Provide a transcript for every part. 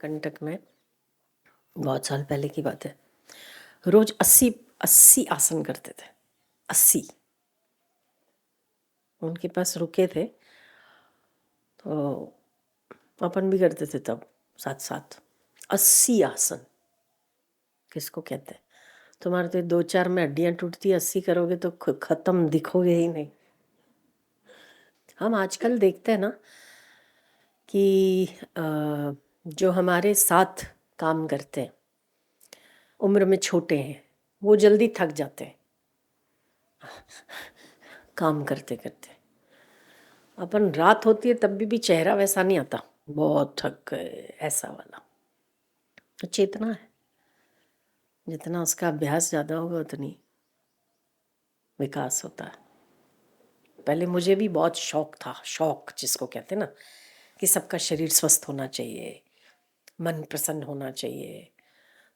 कंटक में, बहुत साल पहले की बात है, रोज 80 आसन करते थे। 80 उनके पास रुके थे, तो अपन भी करते थे तब साथ साथ। 80 आसन किसको कहते हैं? तुम्हारे तो 2-4 में हड्डियां टूटती, 80 करोगे तो खत्म दिखोगे ही नहीं। हम आजकल देखते हैं ना कि जो हमारे साथ काम करते हैं, उम्र में छोटे हैं, वो जल्दी थक जाते हैं काम करते करते। अपन रात होती है तब भी चेहरा वैसा नहीं आता, बहुत थक गए ऐसा वाला। तो चेतना है, जितना उसका अभ्यास ज़्यादा होगा उतनी विकास होता है। पहले मुझे भी बहुत शौक था, शौक जिसको कहते हैं ना, कि सबका शरीर स्वस्थ होना चाहिए, मन प्रसन्न होना चाहिए,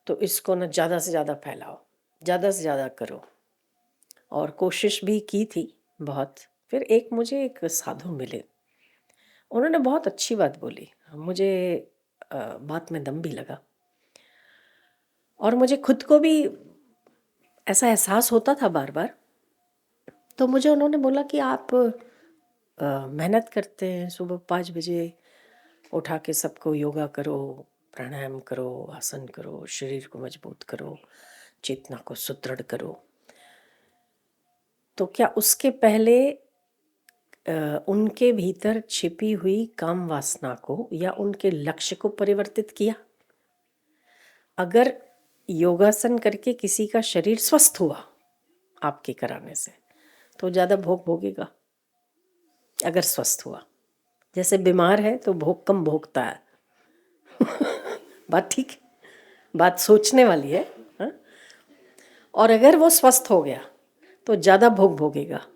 तो इसको ना ज़्यादा से ज़्यादा फैलाओ, ज़्यादा से ज़्यादा करो। और कोशिश भी की थी बहुत। फिर मुझे एक साधु मिले, उन्होंने बहुत अच्छी बात बोली, मुझे बात में दम भी लगा, और मुझे खुद को भी ऐसा एहसास होता था बार बार। तो मुझे उन्होंने बोला कि आप मेहनत करते हैं, सुबह 5 बजे उठा के सबको योगा करो, प्राणायाम करो, आसन करो, शरीर को मजबूत करो, चेतना को सुदृढ़ करो, तो क्या उसके पहले उनके भीतर छिपी हुई काम वासना को या उनके लक्ष्य को परिवर्तित किया? अगर योगासन करके किसी का शरीर स्वस्थ हुआ आपके कराने से, तो ज़्यादा भोग भोगेगा। अगर स्वस्थ हुआ, जैसे बीमार है तो भोग कम भोगता है बात ठीक है, बात सोचने वाली है, हा? और अगर वो स्वस्थ हो गया तो ज़्यादा भोग भोगेगा।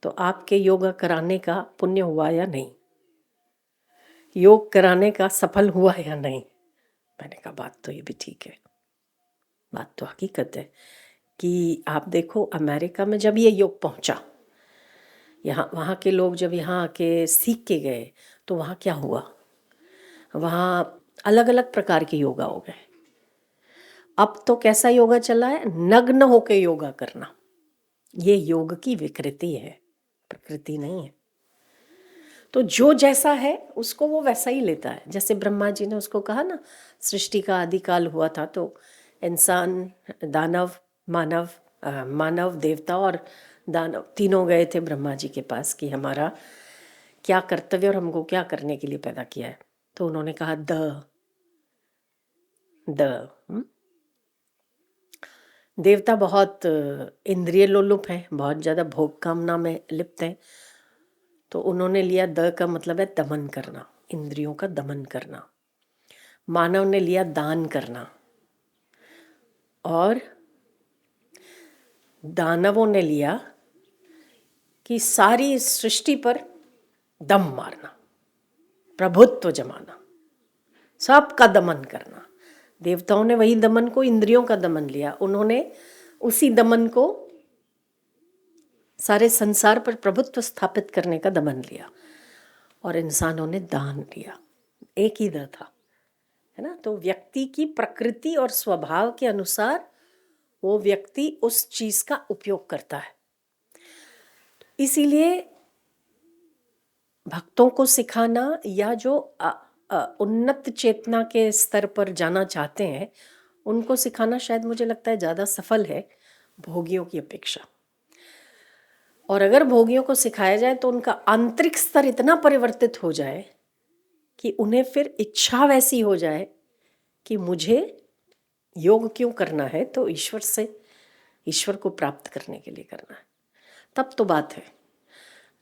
तो आपके योगा कराने का पुण्य हुआ या नहीं, योग कराने का सफल हुआ या नहीं? मैंने कहा बात तो ये भी ठीक है, बात तो हकीकत है कि आप देखो अमेरिका में जब ये योग पहुंचा, यहाँ वहाँ के लोग जब यहाँ आके सीख के गए, तो वहाँ क्या हुआ, वहाँ अलग अलग प्रकार के योगा हो गए। अब तो कैसा योगा चला है, नग्न होके योगा करना। ये योग की विकृति है, प्रकृति नहीं है। तो जो जैसा है उसको वो वैसा ही लेता है। जैसे ब्रह्मा जी ने उसको कहा ना, सृष्टि का आदिकाल हुआ था, तो इंसान, दानव, मानव, मानव, देवता और दानव तीनों गए थे ब्रह्मा जी के पास कि हमारा क्या कर्तव्य और हमको क्या करने के लिए पैदा किया है। तो उन्होंने कहा देवता बहुत इंद्रिय लोलुप हैं, बहुत ज़्यादा भोग कामना में लिप्त हैं, तो उन्होंने लिया द का मतलब है दमन करना, इंद्रियों का दमन करना। मानव ने लिया दान करना, और दानवों ने लिया कि सारी सृष्टि पर दम मारना, प्रभुत्व जमाना, सबका दमन करना। देवताओं ने वही दमन को, इंद्रियों का दमन लिया, उन्होंने उसी दमन को सारे संसार पर प्रभुत्व स्थापित करने का दमन लिया, और इंसानों ने दान लिया। एक ही द था, है ना। तो व्यक्ति की प्रकृति और स्वभाव के अनुसार वो व्यक्ति उस चीज का उपयोग करता है। इसीलिए भक्तों को सिखाना, या जो उन्नत चेतना के स्तर पर जाना चाहते हैं, उनको सिखाना शायद मुझे लगता है ज़्यादा सफल है भोगियों की अपेक्षा। और अगर भोगियों को सिखाया जाए तो उनका आंतरिक स्तर इतना परिवर्तित हो जाए कि उन्हें फिर इच्छा वैसी हो जाए कि मुझे योग क्यों करना है, तो ईश्वर से, ईश्वर को प्राप्त करने के लिए करना है, तब तो बात है।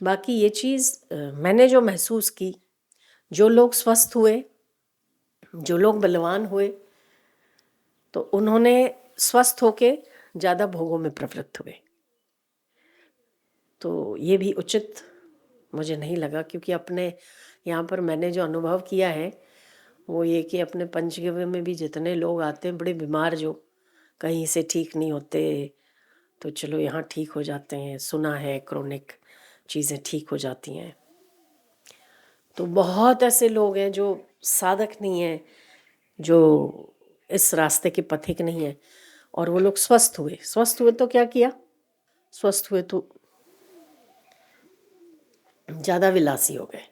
बाकी ये चीज़ मैंने जो महसूस की, जो लोग स्वस्थ हुए, जो लोग बलवान हुए, तो उन्होंने स्वस्थ होके ज़्यादा भोगों में प्रवृत्त हुए। तो ये भी उचित मुझे नहीं लगा, क्योंकि अपने यहाँ पर मैंने जो अनुभव किया है वो ये कि अपने पंचगव्य में भी जितने लोग आते हैं बड़े बीमार, जो कहीं से ठीक नहीं होते, तो चलो यहाँ ठीक हो जाते हैं। सुना है क्रोनिक चीज़ें ठीक हो जाती हैं। तो बहुत ऐसे लोग हैं जो साधक नहीं हैं, जो इस रास्ते के पथिक नहीं है, और वो लोग स्वस्थ हुए। स्वस्थ हुए तो क्या किया? स्वस्थ हुए तो ज़्यादा विलासी हो गए।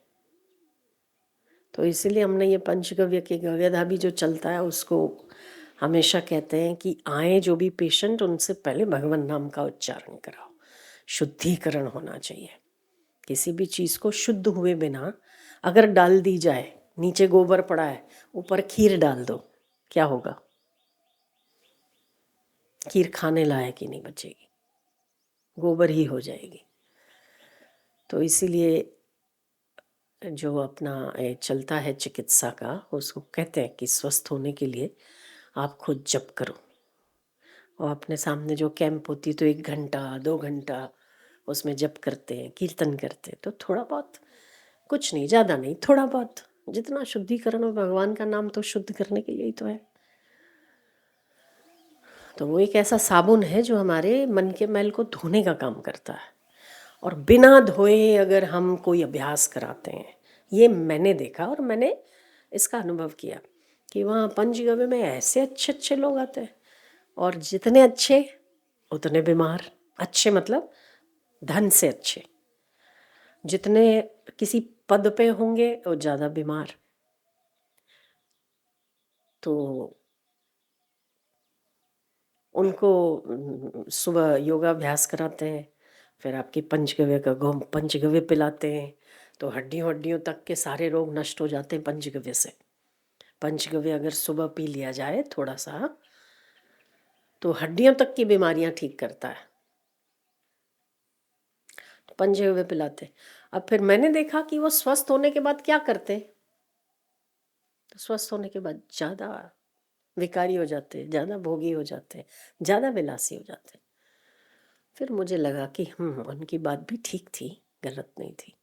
तो इसीलिए हमने ये पंचगव्य के गव्यधा भी जो चलता है उसको हमेशा कहते हैं कि आए जो भी पेशेंट, उनसे पहले भगवान नाम का उच्चारण कराओ। शुद्धिकरण होना चाहिए। किसी भी चीज़ को शुद्ध हुए बिना अगर डाल दी जाए, नीचे गोबर पड़ा है, ऊपर खीर डाल दो, क्या होगा? खीर खाने लायक ही नहीं बचेगी, गोबर ही हो जाएगी। तो इसीलिए जो अपना चलता है चिकित्सा का, उसको कहते हैं कि स्वस्थ होने के लिए आप खुद जप करो। और अपने सामने जो कैंप होती तो 1 घंटा 2 घंटा उसमें जप करते हैं, कीर्तन करते हैं, तो थोड़ा बहुत, कुछ नहीं, ज़्यादा नहीं, थोड़ा बहुत जितना शुद्धिकरण हो, भगवान का नाम तो शुद्ध करने के लिए ही तो है। तो वो एक ऐसा साबुन है जो हमारे मन के मैल को धोने का काम करता है। और बिना धोए अगर हम कोई अभ्यास कराते हैं, ये मैंने देखा और मैंने इसका अनुभव किया कि वहाँ पंचगव्य में ऐसे अच्छे अच्छे लोग आते हैं, और जितने अच्छे उतने बीमार। अच्छे मतलब धन से अच्छे। जितने किसी पद पे होंगे वो ज़्यादा बीमार। तो उनको सुबह योगाभ्यास कराते हैं, फिर आपकी पंचगव्य का पंचगव्य पिलाते हैं, तो हड्डियों हड्डियों तक के सारे रोग नष्ट हो जाते हैं पंचगव्य से। पंचगव्य अगर सुबह पी लिया जाए थोड़ा सा, तो हड्डियों तक की बीमारियां ठीक करता है। पंचगव्य पिलाते। अब फिर मैंने देखा कि वो स्वस्थ होने के बाद क्या करते, तो स्वस्थ होने के बाद ज़्यादा विकारी हो जाते, ज़्यादा भोगी हो जाते, ज़्यादा विलासी हो जाते। फिर मुझे लगा कि उनकी बात भी ठीक थी, गलत नहीं थी।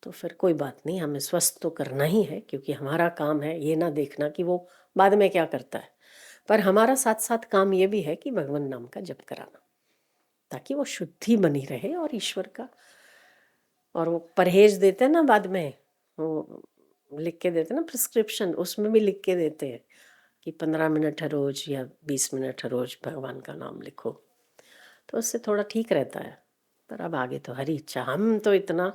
तो फिर कोई बात नहीं, हमें स्वस्थ तो करना ही है, क्योंकि हमारा काम है ये ना देखना कि वो बाद में क्या करता है। पर हमारा साथ साथ काम ये भी है कि भगवान नाम का जप कराना, ताकि वो शुद्धि बनी रहे। और ईश्वर का, और वो परहेज देते हैं ना बाद में, वो लिख के देते हैं ना प्रिस्क्रिप्शन, उसमें भी लिख के देते हैं कि 15 मिनट हर रोज या 20 मिनट हर रोज भगवान का नाम लिखो। तो उससे थोड़ा ठीक रहता है। पर अब आगे तो हरी इच्छा, हम तो इतना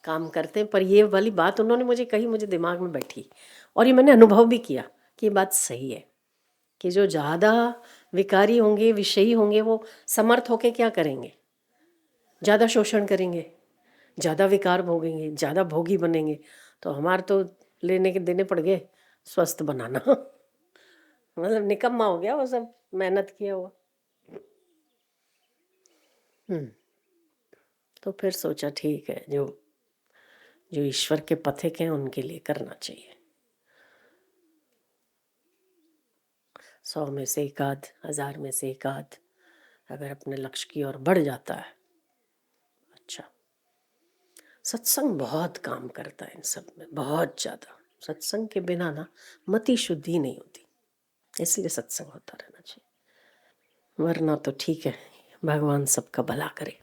काम करते हैं। पर ये वाली बात उन्होंने मुझे कही, मुझे दिमाग में बैठी, और ये मैंने अनुभव भी किया कि ये बात सही है कि जो ज़्यादा विकारी होंगे, विषयी होंगे, वो समर्थ होके क्या करेंगे? ज़्यादा शोषण करेंगे, ज़्यादा विकार भोगेंगे, ज़्यादा भोगी बनेंगे। तो हमारे तो लेने के देने पड़ गए स्वस्थ बनाना। मतलब निकम्मा हो गया वो सब मेहनत किया हुआ। तो फिर सोचा ठीक है, जो जो ईश्वर के पथिक हैं उनके लिए करना चाहिए। 100 में से एक आध, 1000 में से एक आध अगर अपने लक्ष्य की ओर बढ़ जाता है, अच्छा। सत्संग बहुत काम करता है इन सब में, बहुत ज़्यादा। सत्संग के बिना ना मति शुद्धि नहीं होती, इसलिए सत्संग होता रहना चाहिए। वरना तो ठीक है, भगवान सबका भला करे।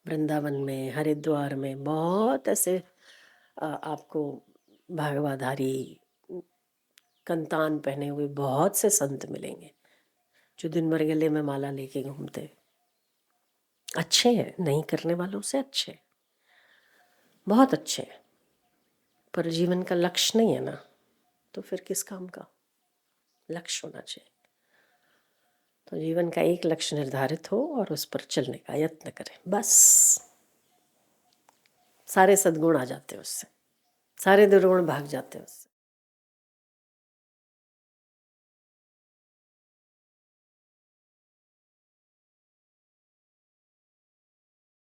वृंदावन में, हरिद्वार में बहुत ऐसे आपको भागवाधारी कंतान पहने हुए बहुत से संत मिलेंगे जो दिन भर गले में माला लेके घूमते। अच्छे हैं, नहीं करने वालों से अच्छे, बहुत अच्छे हैं। पर जीवन का लक्ष्य नहीं है ना, तो फिर किस काम का? लक्ष्य होना चाहिए। तो जीवन का एक लक्ष्य निर्धारित हो और उस पर चलने का यत्न करें, बस। सारे सद्गुण आ जाते हैं उससे, सारे दुर्गुण भाग जाते हैं उससे।